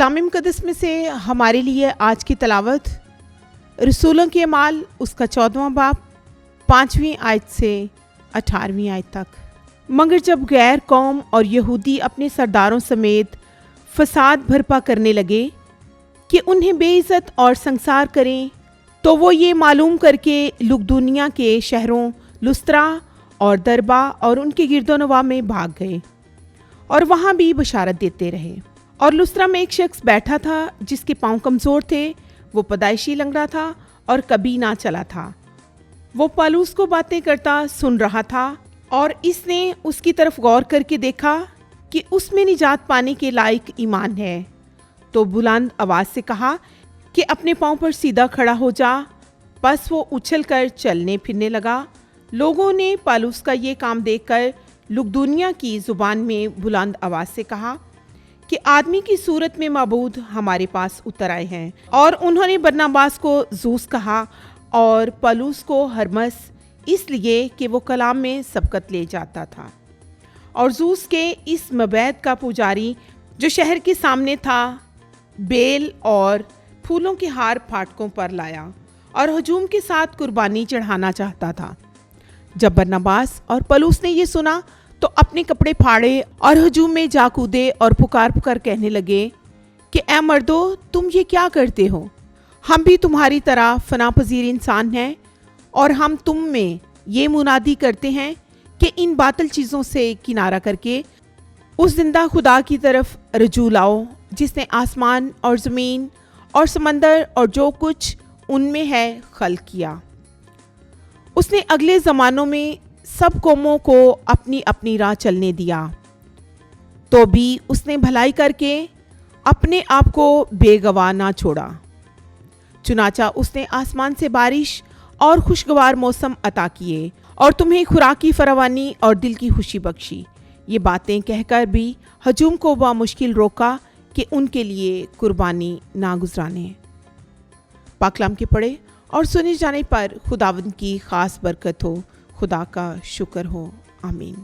کلام مقدس میں سے ہمارے لیے آج کی تلاوت رسولوں کے اعمال اس کا 14واں باب 5ویں آیت سے 18ویں آیت تک۔ مگر جب غیر قوم اور یہودی اپنے سرداروں سمیت فساد برپا کرنے لگے کہ انہیں بے عزت اور سنگسار کریں، تو وہ یہ معلوم کر کے لقدونیہ کے شہروں لسترا اور دربہ اور ان کے گرد و نواح میں بھاگ گئے اور وہاں بھی بشارت دیتے رہے۔ اور لسترا میں ایک شخص بیٹھا تھا جس کے پاؤں کمزور تھے، وہ پیدائشی لنگڑا تھا اور کبھی نہ چلا تھا۔ وہ پالوس کو باتیں کرتا سن رہا تھا، اور اس نے اس کی طرف غور کر کے دیکھا کہ اس میں نجات پانے کے لائق ایمان ہے، تو بلند آواز سے کہا کہ اپنے پاؤں پر سیدھا کھڑا ہو جا۔ پس وہ اچھل کر چلنے پھرنے لگا۔ لوگوں نے پالوس کا یہ کام دیکھ کر لقدونیہ کی زبان میں بلند آواز سے کہا کہ آدمی کی صورت میں معبود ہمارے پاس اتر آئے ہیں، اور انہوں نے برناباس کو زوس کہا اور پالوس کو ہرمس، اس لیے کہ وہ کلام میں سبقت لے جاتا تھا۔ اور زوس کے اس مبید کا پجاری جو شہر کے سامنے تھا، بیل اور پھولوں کے ہار پھاٹکوں پر لایا اور ہجوم کے ساتھ قربانی چڑھانا چاہتا تھا۔ جب برناباس اور پالوس نے یہ سنا تو اپنے کپڑے پھاڑے اور ہجوم میں جا کودے اور پکار کہنے لگے کہ اے مردو، تم یہ کیا کرتے ہو؟ ہم بھی تمہاری طرح فنا پذیر انسان ہیں، اور ہم تم میں یہ منادی کرتے ہیں کہ ان باطل چیزوں سے کنارہ کر کے اس زندہ خدا کی طرف رجوع لاؤ جس نے آسمان اور زمین اور سمندر اور جو کچھ ان میں ہے خلق کیا۔ اس نے اگلے زمانوں میں سب قوموں کو اپنی اپنی راہ چلنے دیا، تو بھی اس نے بھلائی کر کے اپنے آپ کو بے گواہ نہ چھوڑا۔ چنانچہ اس نے آسمان سے بارش اور خوشگوار موسم عطا کیے اور تمہیں خوراک کی فراوانی اور دل کی خوشی بخشی۔ یہ باتیں کہہ کر بھی ہجوم کو بمشکل روکا کہ ان کے لیے قربانی نہ گزرانے۔ پاک کلام کے پڑھے اور سنے جانے پر خداوند کی خاص برکت ہو۔ خدا کا شکر ہو، آمین۔